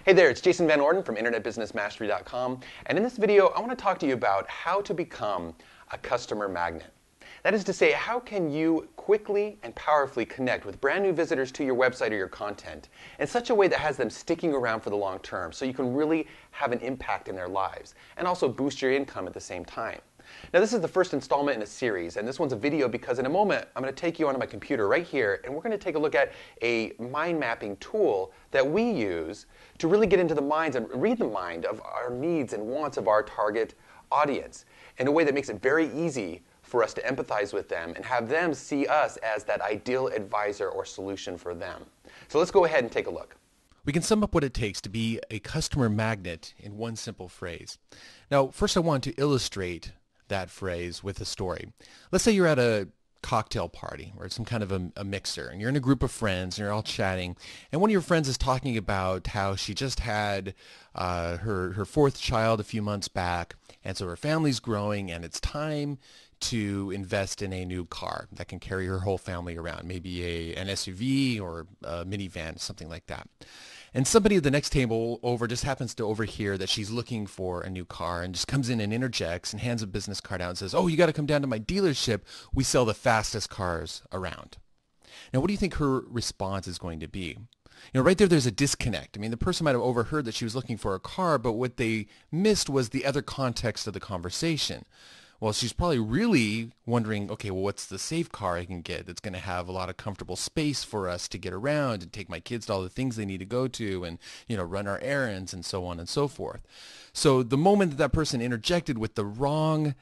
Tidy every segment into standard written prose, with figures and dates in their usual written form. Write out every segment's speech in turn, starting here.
Hey there, it's Jason Van Orden from InternetBusinessMastery.com, and in this video I want to talk to you about how to become a customer magnet. That is to say, how can you quickly and powerfully connect with brand new visitors to your website or your content in such a way that has them sticking around for the long term so you can really have an impact in their lives and also boost your income at the same time. Now this is the first installment in a series, and this one's a video because in a moment I'm going to take you onto my computer right here and we're going to take a look at a mind mapping tool that we use to really get into the minds and read the mind of our needs and wants of our target audience in a way that makes it very easy for us to empathize with them and have them see us as that ideal advisor or solution for them. So let's go ahead and take a look. We can sum up what it takes to be a customer magnet in one simple phrase. Now, first I want to illustrate that phrase with a story. Let's say you're at a cocktail party or some kind of a mixer, and you're in a group of friends and you're all chatting, and one of your friends is talking about how she just had her fourth child a few months back, and so her family's growing and it's time to invest in a new car that can carry her whole family around, maybe an SUV or a minivan, something like that. And somebody at the next table over just happens to overhear that she's looking for a new car and just comes in and interjects and hands a business card out and says, "Oh, you got to come down to my dealership. We sell the fastest cars around." Now, what do you think her response is going to be? Right there's a disconnect. I mean, the person might have overheard that she was looking for a car, but what they missed was the other context of the conversation. Well, she's probably really wondering, okay, well, what's the safe car I can get that's going to have a lot of comfortable space for us to get around and take my kids to all the things they need to go to and, run our errands and so on and so forth. So the moment that person interjected with the wrong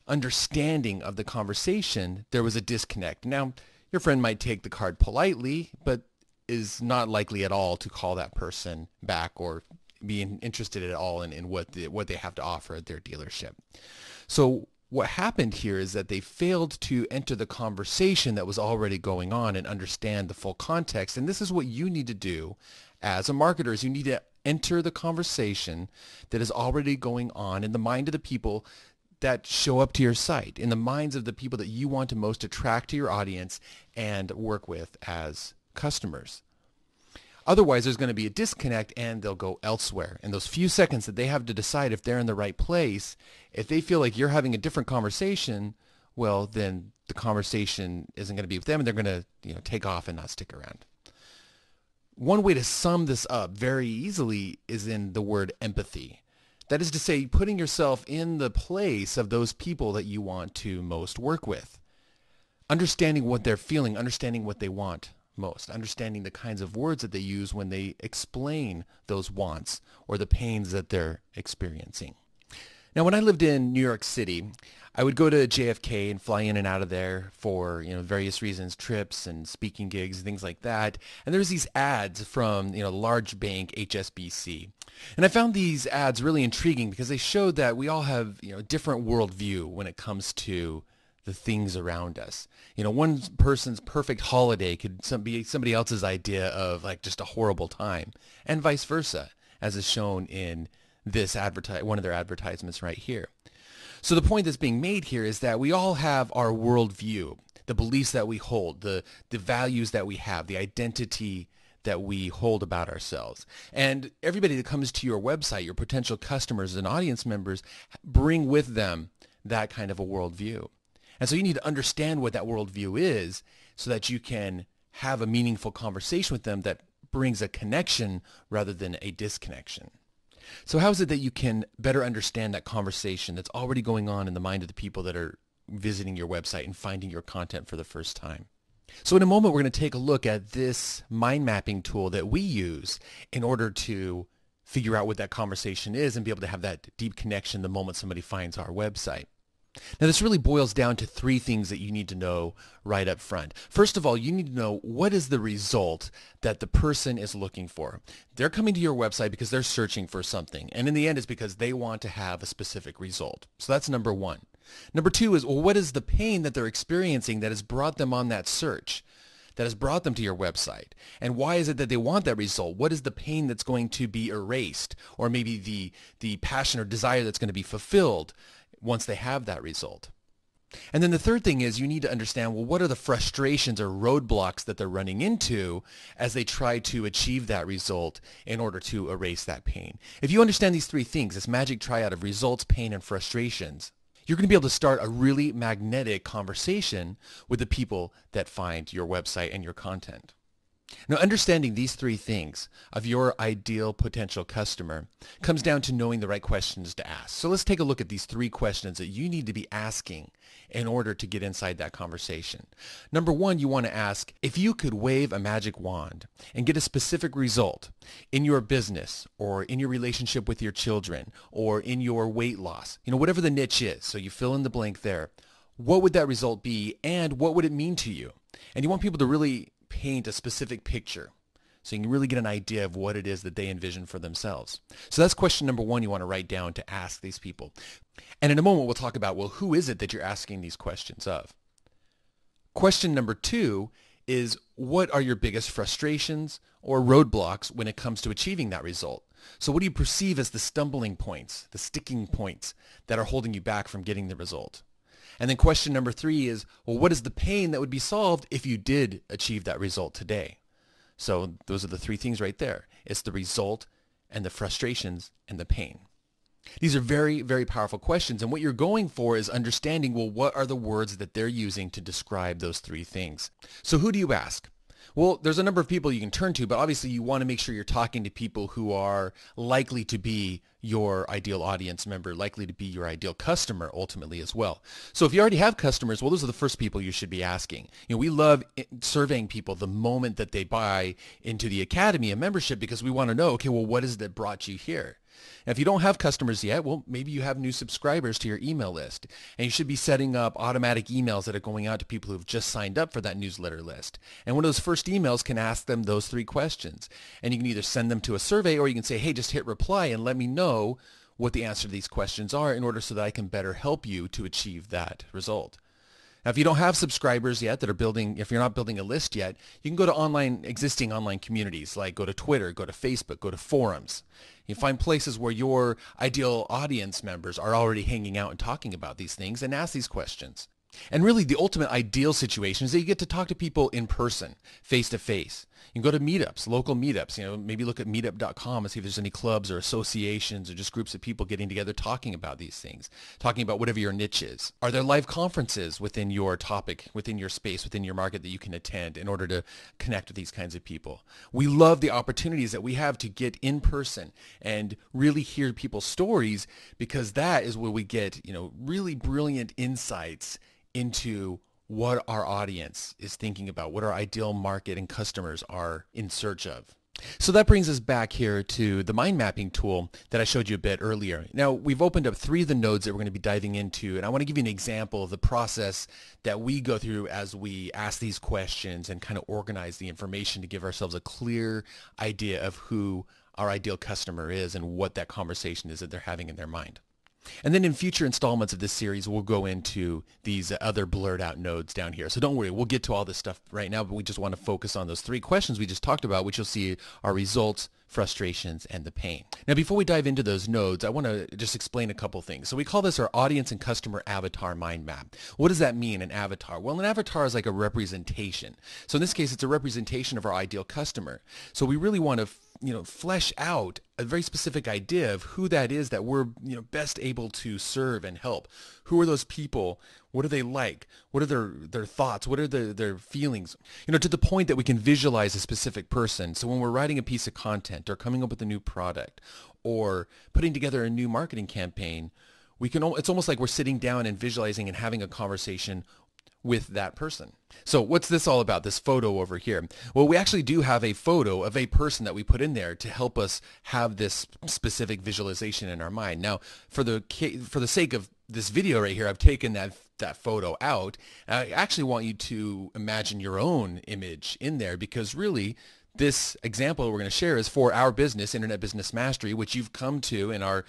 understanding of the conversation, there was a disconnect. Now, your friend might take the card politely, but is not likely at all to call that person back or be interested at all in what they have to offer at their dealership. So what happened here is that they failed to enter the conversation that was already going on and understand the full context. And this is what you need to do as a marketer, is you need to enter the conversation that is already going on in the mind of the people that show up to your site, in the minds of the people that you want to most attract to your audience and work with as customers. Otherwise, there's going to be a disconnect and they'll go elsewhere. In those few seconds that they have to decide if they're in the right place, if they feel like you're having a different conversation, well, then the conversation isn't going to be with them and they're going to take off and not stick around. One way to sum this up very easily is in the word empathy. That is to say, putting yourself in the place of those people that you want to most work with. Understanding what they're feeling, understanding what they want most, understanding the kinds of words that they use when they explain those wants or the pains that they're experiencing. Now, when I lived in New York City, I would go to JFK and fly in and out of there for various reasons, trips and speaking gigs, things like that. And there's these ads from the large bank HSBC. And I found these ads really intriguing because they showed that we all have different worldview when it comes to the things around us. One person's perfect holiday could be somebody else's idea of like just a horrible time, and vice versa, as is shown in this one of their advertisements right here. So the point that's being made here is that we all have our worldview, the beliefs that we hold, the values that we have, the identity that we hold about ourselves. And everybody that comes to your website, your potential customers and audience members, bring with them that kind of a worldview. And so you need to understand what that worldview is so that you can have a meaningful conversation with them that brings a connection rather than a disconnection. So how is it that you can better understand that conversation that's already going on in the mind of the people that are visiting your website and finding your content for the first time? So in a moment, we're going to take a look at this mind mapping tool that we use in order to figure out what that conversation is and be able to have that deep connection the moment somebody finds our website. Now, this really boils down to three things that you need to know right up front. First of all, you need to know what is the result that the person is looking for. They're coming to your website because they're searching for something, and in the end, it's because they want to have a specific result. So that's number one. Number two is, well, what is the pain that they're experiencing that has brought them on that search, that has brought them to your website? And why is it that they want that result? What is the pain that's going to be erased, or maybe the passion or desire that's going to be fulfilled once they have that result? And then the third thing is you need to understand, well, what are the frustrations or roadblocks that they're running into as they try to achieve that result in order to erase that pain. If you understand these three things, this magic triad of results, pain, and frustrations, you're going to be able to start a really magnetic conversation with the people that find your website and your content. Now, understanding these three things of your ideal potential customer comes down to knowing the right questions to ask. So let's take a look at these three questions that you need to be asking in order to get inside that conversation. Number one, you want to ask, if you could wave a magic wand and get a specific result in your business or in your relationship with your children or in your weight loss, whatever the niche is, so you fill in the blank there, what would that result be and what would it mean to you? And you want people to really paint a specific picture so you can really get an idea of what it is that they envision for themselves. So that's question number one you want to write down to ask these people. And in a moment we'll talk about, well, who is it that you're asking these questions of? Question number two is, what are your biggest frustrations or roadblocks when it comes to achieving that result? So what do you perceive as the stumbling points, the sticking points that are holding you back from getting the result? And then question number three is, well, what is the pain that would be solved if you did achieve that result today? So those are the three things right there. It's the result and the frustrations and the pain. These are very, very powerful questions. And what you're going for is understanding, well, what are the words that they're using to describe those three things? So who do you ask? Well, there's a number of people you can turn to, but obviously you want to make sure you're talking to people who are likely to be your ideal audience member, likely to be your ideal customer ultimately as well. So if you already have customers, well, those are the first people you should be asking. We love surveying people the moment that they buy into the Academy, a membership, because we want to know, okay, well, what is it that brought you here? Now, if you don't have customers yet, well, maybe you have new subscribers to your email list, and you should be setting up automatic emails that are going out to people who've just signed up for that newsletter list. And one of those first emails can ask them those three questions. And you can either send them to a survey, or you can say, hey, just hit reply and let me know what the answer to these questions are in order so that I can better help you to achieve that result. Now, if you don't have subscribers yet that are building, if you're not building a list yet, you can go to existing online communities, like go to Twitter, go to Facebook, go to forums. You find places where your ideal audience members are already hanging out and talking about these things and ask these questions. And really the ultimate ideal situation is that you get to talk to people in person, face to face. You can go to meetups, local meetups, maybe look at meetup.com and see if there's any clubs or associations or just groups of people getting together talking about these things, talking about whatever your niche is. Are there live conferences within your topic, within your space, within your market that you can attend in order to connect with these kinds of people? We love the opportunities that we have to get in person and really hear people's stories, because that is where we get, really brilliant insights into what our audience is thinking about, what our ideal market and customers are in search of. So that brings us back here to the mind mapping tool that I showed you a bit earlier. Now, we've opened up 3 of the nodes that we're going to be diving into, and I want to give you an example of the process that we go through as we ask these questions and kind of organize the information to give ourselves a clear idea of who our ideal customer is and what that conversation is that they're having in their mind. And then in future installments of this series, we'll go into these other blurred out nodes down here. So don't worry, we'll get to all this stuff right now, but we just want to focus on those 3 questions we just talked about, which you'll see are results, frustrations, and the pain. Now, before we dive into those nodes, I want to just explain a couple things. So we call this our audience and customer avatar mind map. What does that mean, an avatar? Well, an avatar is like a representation. So in this case, it's a representation of our ideal customer. So we really want to flesh out a very specific idea of who that is that we're best able to serve and help. Who are those people? What are they like? What are their thoughts? What are their feelings? To the point that we can visualize a specific person. So when we're writing a piece of content or coming up with a new product or putting together a new marketing campaign, it's almost like we're sitting down and visualizing and having a conversation with that person. So what's this all about, this photo over here? Well, we actually do have a photo of a person that we put in there to help us have this specific visualization in our mind. Now, for the sake of this video right here, I've taken that photo out. I actually want you to imagine your own image in there, because really this example we're going to share is for our business, Internet Business Mastery, which you've come to and are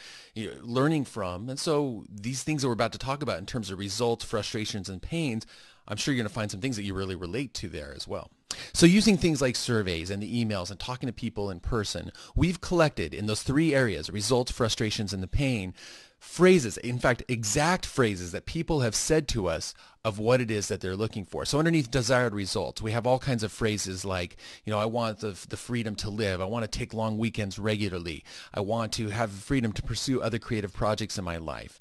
learning from. And so these things that we're about to talk about in terms of results, frustrations, and pains, I'm sure you're going to find some things that you really relate to there as well. So using things like surveys and the emails and talking to people in person, we've collected in those three areas, results, frustrations, and the pain, phrases, in fact, exact phrases that people have said to us of what it is that they're looking for. So underneath desired results, we have all kinds of phrases like, I want the freedom to live. I want to take long weekends regularly. I want to have the freedom to pursue other creative projects in my life.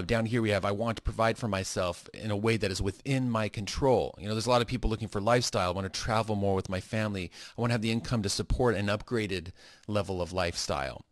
Down here we have, I want to provide for myself in a way that is within my control. There's a lot of people looking for lifestyle. I want to travel more with my family. I want to have the income to support an upgraded level of lifestyle.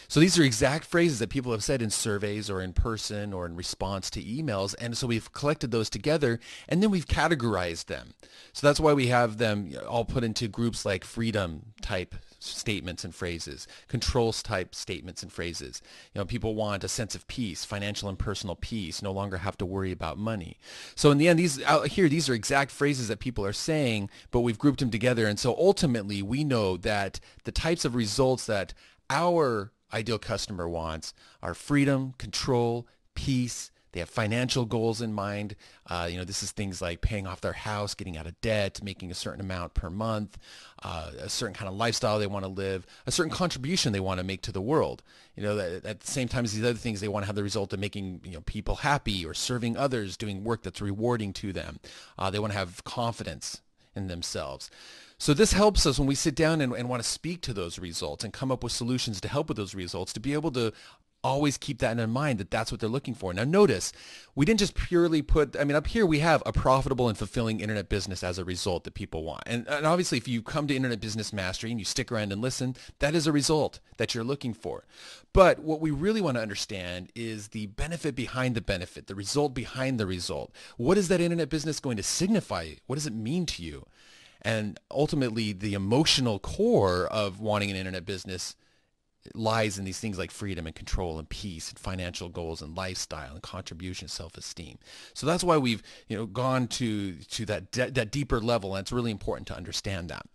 So these are exact phrases that people have said in surveys or in person or in response to emails. And so we've collected those together and then we've categorized them. So that's why we have them all put into groups like freedom type statements and phrases, controls type statements and phrases. People want a sense of peace, financial and personal peace, no longer have to worry about money. So in the end, these are exact phrases that people are saying, but we've grouped them together. And so ultimately we know that the types of results that our ideal customer wants are freedom, control, peace. They have financial goals in mind. This is things like paying off their house, getting out of debt, making a certain amount per month, a certain kind of lifestyle they want to live, a certain contribution they want to make to the world. At the same time as these other things, they want to have the result of making people happy or serving others, doing work that's rewarding to them. They want to have confidence in themselves. So this helps us when we sit down and want to speak to those results and come up with solutions to help with those results, to be able to always keep that in mind, that that's what they're looking for. Now notice, we didn't just purely put, up here we have a profitable and fulfilling internet business as a result that people want. And obviously if you come to Internet Business Mastery and you stick around and listen, that is a result that you're looking for. But what we really want to understand is the benefit behind the benefit, the result behind the result. What is that internet business going to signify? What does it mean to you? And ultimately, the emotional core of wanting an internet business lies in these things like freedom and control and peace and financial goals and lifestyle and contribution, self-esteem. So that's why we've gone to that deeper level, and it's really important to understand that.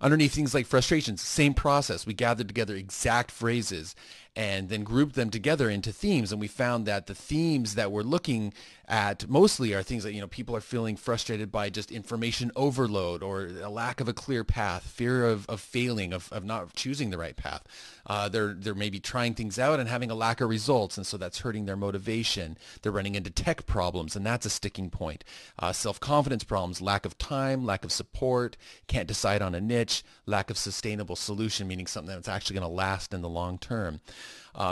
Underneath things like frustrations, same process. We gathered together exact phrases and then grouped them together into themes. And we found that the themes that we're looking at mostly are things that, people are feeling frustrated by just information overload or a lack of a clear path, fear of failing, of not choosing the right path. They're maybe trying things out and having a lack of results, and so that's hurting their motivation. They're running into tech problems, and that's a sticking point. Self-confidence problems, lack of time, lack of support, can't decide on a niche, lack of sustainable solution, meaning something that's actually going to last in the long term.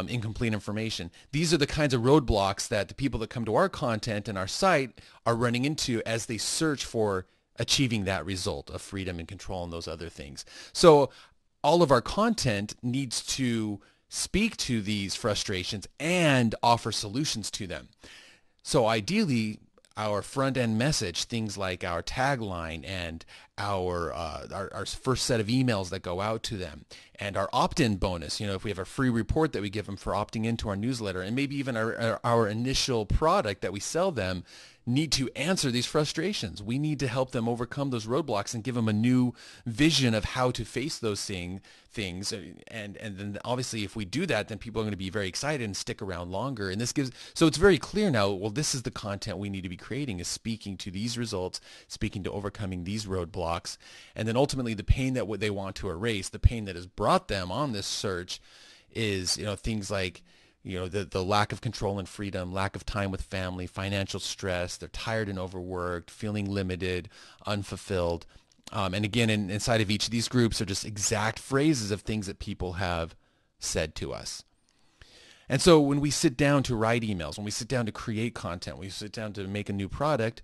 Incomplete information. These are the kinds of roadblocks that the people that come to our content and our site are running into as they search for achieving that result of freedom and control and those other things. So all of our content needs to speak to these frustrations and offer solutions to them. So ideally, our front-end message, things like our tagline and our first set of emails that go out to them, and our opt-in bonus, if we have a free report that we give them for opting into our newsletter, and maybe even our initial product that we sell them, need to answer these frustrations. We need to help them overcome those roadblocks and give them a new vision of how to face those things. And then obviously if we do that, then people are going to be very excited and stick around longer. And so it's very clear now, well, this is the content we need to be creating, is speaking to these results, speaking to overcoming these roadblocks. And then ultimately the pain that they want to erase, the pain that has brought them on this search is, things like, the lack of control and freedom, lack of time with family, financial stress, they're tired and overworked, feeling limited, unfulfilled. And again, inside of each of these groups are just exact phrases of things that people have said to us. And so when we sit down to write emails, when we sit down to create content, when we sit down to make a new product,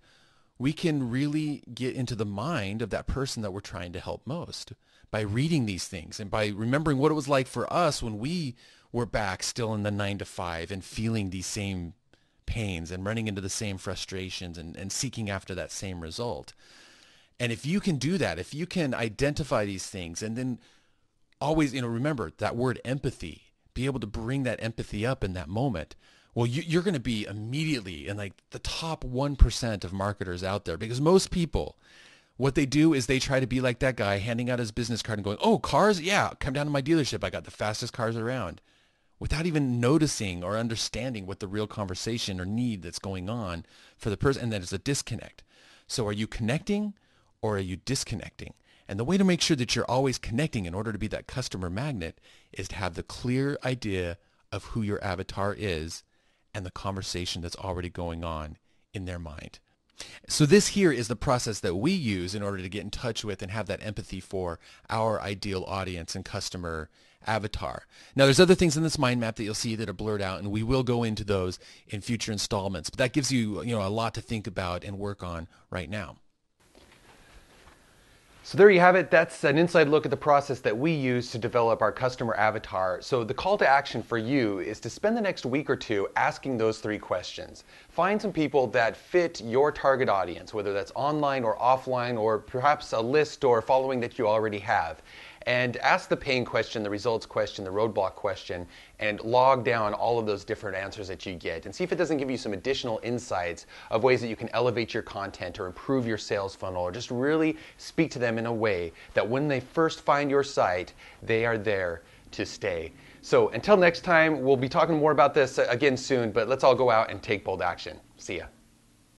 we can really get into the mind of that person that we're trying to help most by reading these things and by remembering what it was like for us when we were back still in the 9 to 5 and feeling these same pains and running into the same frustrations and seeking after that same result. And if you can do that, if you can identify these things and then always, remember that word empathy, be able to bring that empathy up in that moment, well, you're going to be immediately in like the top 1% of marketers out there, because most people, what they do is they try to be like that guy handing out his business card and going, oh, cars? Yeah, come down to my dealership. I got the fastest cars around, without even noticing or understanding what the real conversation or need that's going on for the person. And then there's a disconnect. So are you connecting, or are you disconnecting? And the way to make sure that you're always connecting in order to be that customer magnet is to have the clear idea of who your avatar is and the conversation that's already going on in their mind. So this here is the process that we use in order to get in touch with and have that empathy for our ideal audience and customer avatar. Now there's other things in this mind map that you'll see that are blurred out, and we will go into those in future installments. But that gives you, a lot to think about and work on right now. So there you have it. That's an inside look at the process that we use to develop our customer avatar. So the call to action for you is to spend the next week or two asking those 3 questions. Find some people that fit your target audience, whether that's online or offline, or perhaps a list or following that you already have. And ask the pain question, the results question, the roadblock question, and log down all of those different answers that you get. And see if it doesn't give you some additional insights of ways that you can elevate your content or improve your sales funnel, or just really speak to them in a way that when they first find your site, they are there to stay. So until next time, we'll be talking more about this again soon, but let's all go out and take bold action. See ya.